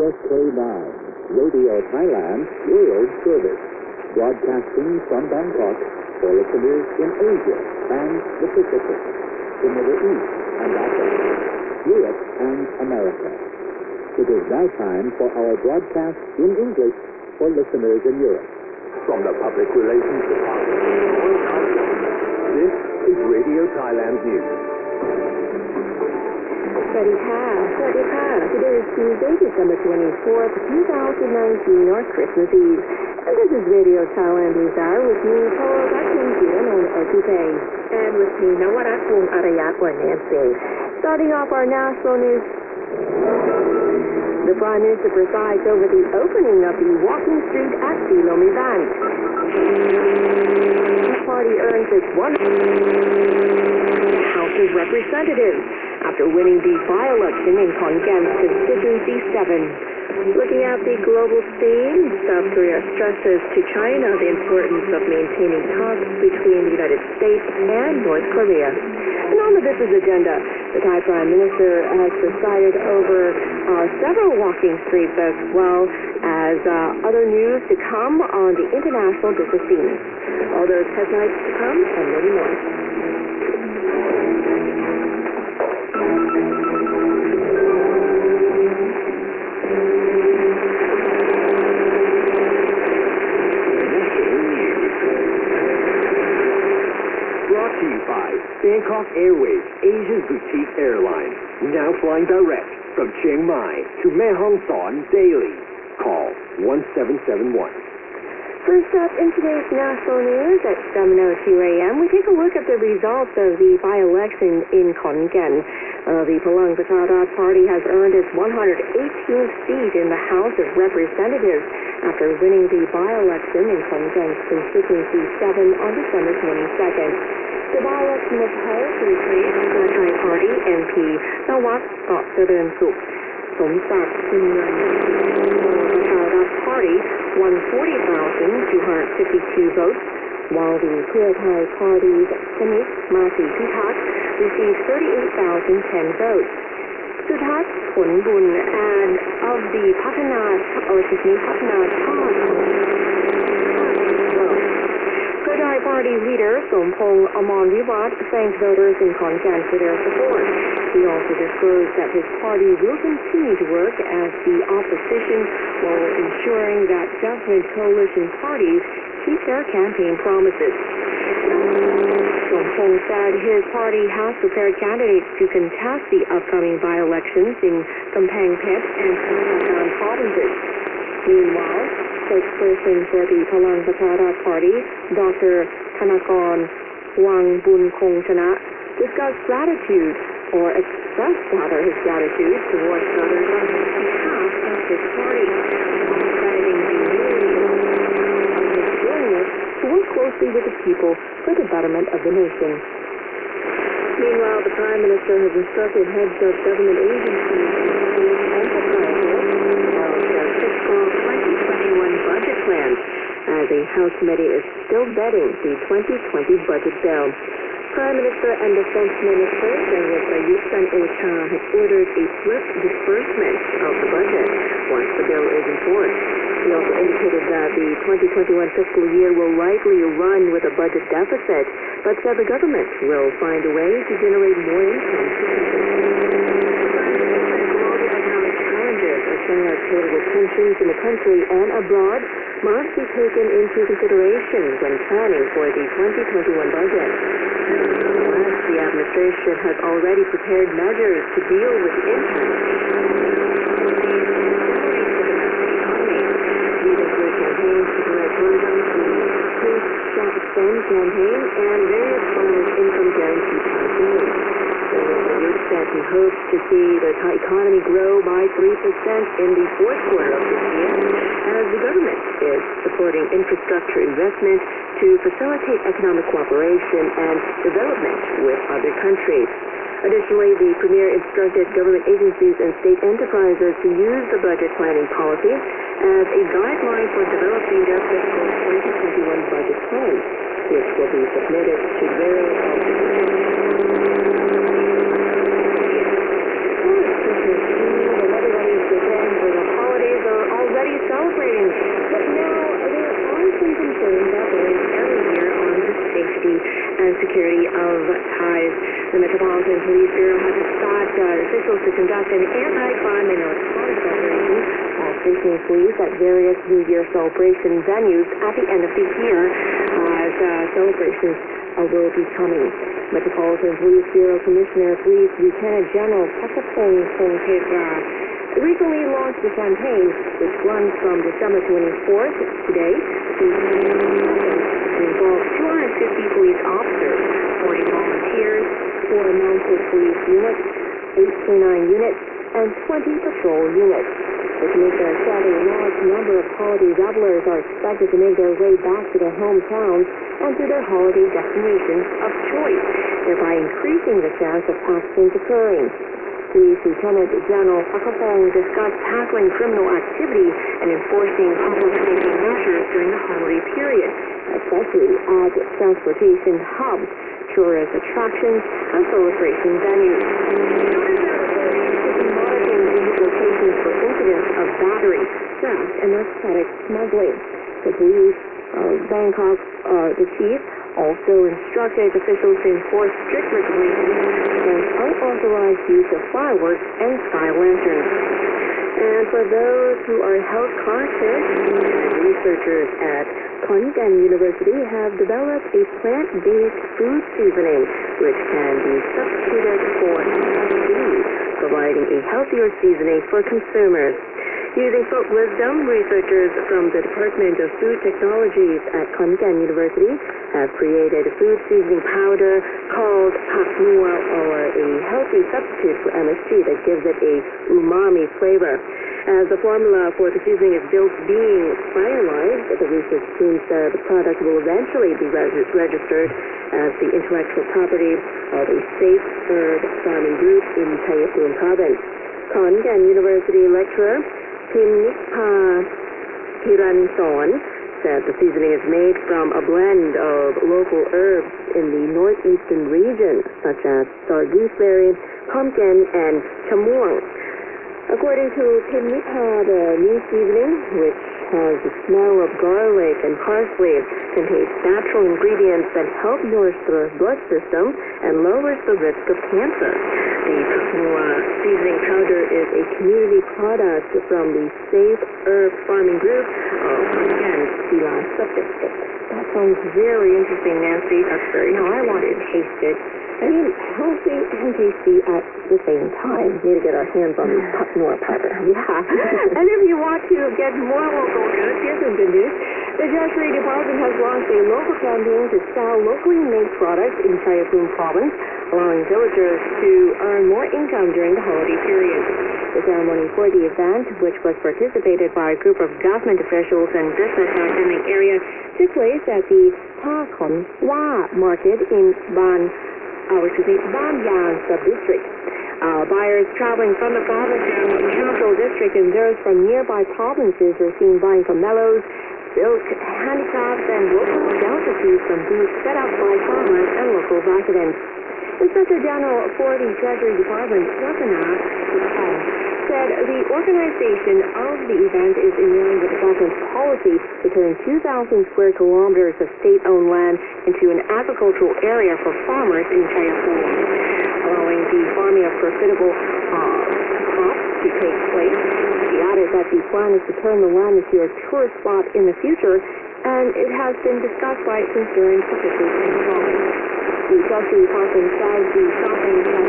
Dec.24-2019, Radio Thailand World Service, broadcasting from Bangkok for listeners in Asia and the Pacific, the Middle East and Africa, Europe and America. It is now time for our broadcast in English for listeners in Europe. From the Public Relations Department, this is Radio Thailand News. Today is Tuesday, December 24th, 2019, or Christmas Eve. And this is Radio Thailand News Hour with me, Paul Ratcliffe on Otupay. And with me, Nawarat Wong Arayat or Nancy. Starting off our national news. The Prime Minister presides over the opening of the Walking Street at Silom event. The party earns its the House of Representatives after winning the by-election in Kongen Constituency 7. Looking at the global scene, South Korea stresses to China the importance of maintaining talks between the United States and North Korea. And on the business agenda, the Thai Prime Minister has presided over several walking streets as well as other news to come on the international business scene. All those headlines to come and many more. Brought to you by Bangkok Airways, Asia's boutique airline. Now flying direct from Chiang Mai to Mae Hong Son daily. Call 1771. First up in today's national news at 7:02 a.m., we take a look at the results of the by-election in Kongen. The Palang Pracharath Party has earned its 118th seat in the House of Representatives after winning the by-election in Kongen Constituency 7 on December 22nd. The by-election was held to replace the Thai Party MP Nawat Saransup Somsak Sunyan. The Pracharath Party won 40,252 votes, while the Pheu Thai Party's Samit Mati Pitak received 38,010 votes. Sudat Khonbun and of the Pathanat Pheu Thai Party leader Sompong Amonviwat thanked voters in Kongen for their support. He also disclosed that his party will continue to work as the opposition while ensuring that government coalition parties keep their campaign promises. Sompong said his party has prepared candidates to contest the upcoming by-elections in Kamphaeng Phet and Khammam provinces. Meanwhile, spokesperson for the Palang Pracharath Party, Dr. Thanakon Wangbunkhongchana, discussed gratitude, or expressed his gratitude towards voters on behalf of his party, crediting the willingness to work closely with the people for the betterment of the nation. Meanwhile, the Prime Minister has instructed heads of government agencies to emphasize their fiscal 2021 budget plans as a House committee is still vetting the 2020 budget bill. Prime Minister and Defense Minister General Prayut Chan-o-cha has ordered a swift disbursement of the budget once the bill is in force. He also indicated that the 2021 fiscal year will likely run with a budget deficit, but said the government will find a way to generate more income. Global economic challenges as well as political tensions in the country and abroad must be taken into consideration when planning for the 2021 budget. The administration has already prepared measures to deal with the impact campaigns to promote programs to increase shop spend campaign and various bonus income guarantee campaigns. Prayut said he hopes to see the Thai economy grow by 3% in the fourth quarter of this year, as the government is supporting infrastructure investment to facilitate economic cooperation and development with other countries. Additionally, the Premier instructed government agencies and state enterprises to use the budget planning policy as a guideline for developing their fiscal 2021 budget plans, which will be submitted to various Christmas Eve, and everybody's preparing for the holiday and security of ties. The Metropolitan Police Bureau has asked officials to conduct an anti-crime and narcotics operation while stationing police at various New Year celebration venues at the end of the year as celebrations will be coming. Metropolitan Police Bureau Commissioner Police Lieutenant General Pakapong Songkepra recently launched a campaign which runs from December 24th, today, to involve 250 police officers, 40 volunteers, 4 mounted police units, 8 canine units, and 20 patrol units. The commissioner said a large number of holiday revelers are expected to make their way back to their hometowns and to their holiday destinations of choice, thereby increasing the chance of accidents occurring. Police Lieutenant General Pakapong discussed tackling criminal activity and enforcing public safety measures during the holiday period, especially at transportation hubs, tourist attractions, and celebration venues. Locations for incidents of battery, theft, and narcotic smuggling. The police Bangkok, the chief, also instructed officials to enforce strict regulations against unauthorized use of fireworks and sky lanterns. And for those who are health conscious, researchers at Thailand University have developed a plant-based food seasoning which can be substituted for seaweed, providing a healthier seasoning for consumers. Using folk wisdom, researchers from the Department of Food Technologies at Thailand University have created a food seasoning powder called Paknua, or a healthy substitute for MSG that gives it a umami flavor. As the formula for the seasoning is still being finalized, the research team said the product will eventually be registered as the intellectual property of a safe herb farming group in Chaiyaphum province. Thailand University lecturer Thimnitpa Hiranson said the seasoning is made from a blend of local herbs in the northeastern region, such as star gooseberry, pumpkin, and chamuang. According to Thimnitpa, the new seasoning, which has the smell of garlic and parsley, contains natural ingredients that help nourish the blood system and lowers the risk of cancer. The Paknua seasoning powder is a community product from the Safe Herb Farming Group of Thailand Sila Subdistrict. That sounds very interesting, Nancy. That's very nice. I want to taste it. I mean, healthy and tasty at the same time. We need to get our hands on this Paknua powder. Yeah. And if you want to get more local goods, here's some good news. The Treasury Department has launched a local campaign to sell locally made products in Chaiyaphum province, allowing villagers to earn more income during the holiday period. The ceremony for the event, which was participated by a group of government officials and businesses in the area, took place at the Pa Khon Wa market in Banyang sub-district. Buyers traveling from the province and capital district and those from nearby provinces were seen buying pomelos, silk, handicrafts, and local delicacies from booths set up by farmers and local residents. Inspector General for the Treasury Department, said the organization of the event is in line with the government's policy to turn 2,000 square kilometers of state-owned land into an agricultural area for farmers in Chaiyaphum, allowing the farming of profitable crops to take place. He added that the plan is to turn the land into a tourist spot in the future, and it has been discussed by concerned officials in the province. The Treasury Department says the shopping has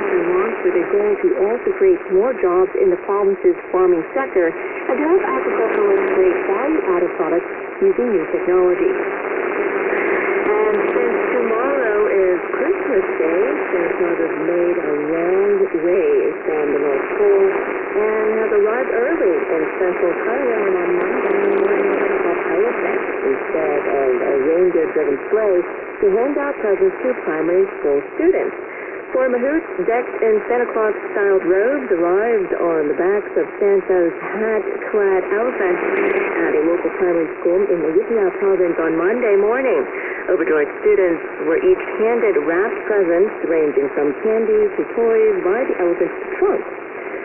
been launched with a goal to also create more jobs in the province's farming sector and to help agriculturalists create value-added products using new technology. And since tomorrow is Christmas Day, Santa has made a long way from the North Pole and has arrived early in central Thailand on Monday. Instead of a reindeer-driven sleigh to hand out presents to primary school students. For Mahout, decked in Santa Claus-styled robes arrived on the backs of Santa's hat-clad elephants at a local primary school in the Ayutthaya province on Monday morning. Overjoyed students were each handed wrapped presents ranging from candy to toys by the elephant's trunk.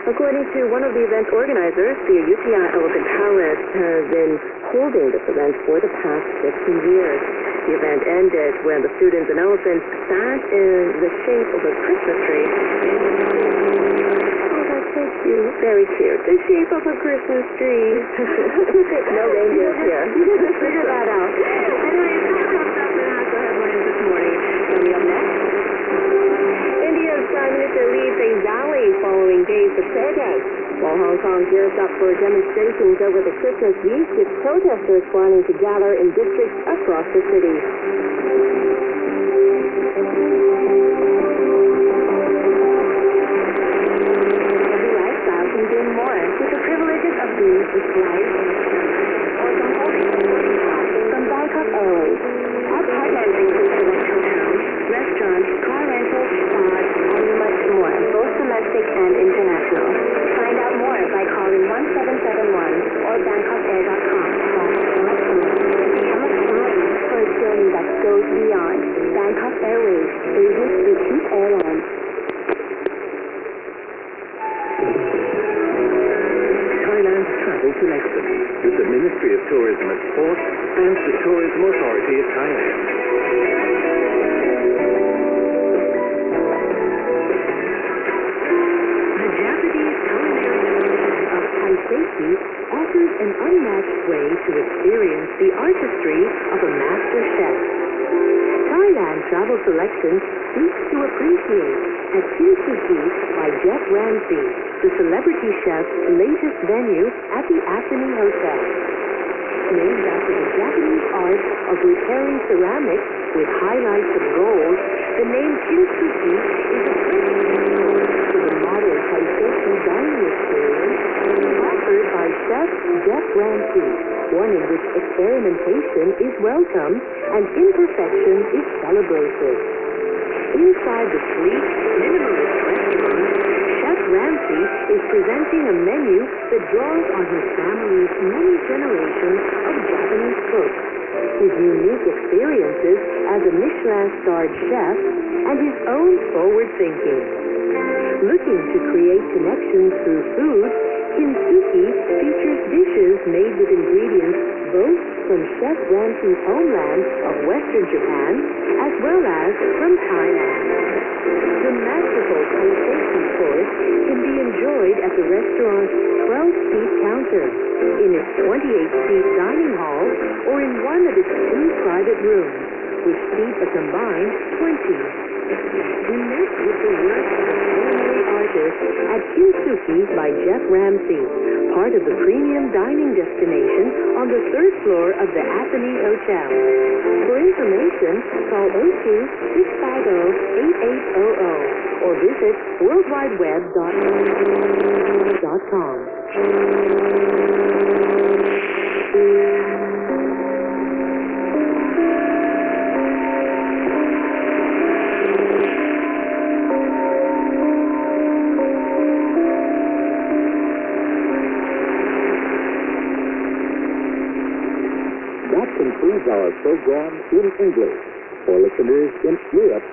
According to one of the event organizers, the Ayutthaya Elephant Palace has been holding this event for the past 15 years. The event ended when the students and elephants sat in the shape of a Christmas tree. Oh, that's so cute. Very cute. The shape of a Christmas tree. No reindeers here. You can just figure that out. Anyway, that wraps up the NASA headlines this morning. Coming up next, India's Prime Minister leads a rally following days of protest. While Hong Kong gears up for demonstrations over the Christmas week, with protesters planning to gather in districts across the city. Every lifestyle can gain more with the privileges of being a flight or from Bangkok Airways. Our partners include select hotels, restaurants, car rentals, spas, and much more, both domestic and international. Find out more by calling 1771 or bangkokair.com/select-tour to become a client for a journey that goes beyond. Bangkok Airways, Asia's boutique airline. Thailand's travel selection with the Ministry of Tourism and Sport and the Tourism Authority of Thailand. The Japanese culinary tradition of Thai safety offers an unmatched way to experience the artistry of a master chef. Thailand Travel Selection seeks to appreciate at Kinsuki by Jeff Ramsey, the celebrity chef's latest venue at the Atheny Hotel. Named after the Japanese art of repairing ceramics with highlights of gold, the name Kinsuki is a perfect to the modern Thai safety dining experience offered by Chef Jeff Ramsey, one in which experimentation is welcome and imperfection is celebrated. Inside the sleek, minimalist restaurant, Chef Ramsey is presenting a menu that draws on his family's many generations of Japanese cooks, his unique experiences as a Michelin-starred chef, and his own forward thinking. Looking to create connections through food, Kinsuki features dishes made with ingredients both from Chef Ramsey's homeland of Western Japan as well as from Thailand. The masterful Thai safety course can be enjoyed at the restaurant's 12-seat counter, in its 28-seat dining hall, or in one of its 2 private rooms, which seat a combined 20. Connect with the work of a culinary artist at Kinsuki by Jeff Ramsey, part of the premium dining destination on the 3rd floor of the Atheny Hotel. For information, call 02-650-8800 or visit worldwideweb.com. That concludes our program in English. For listeners in Europe,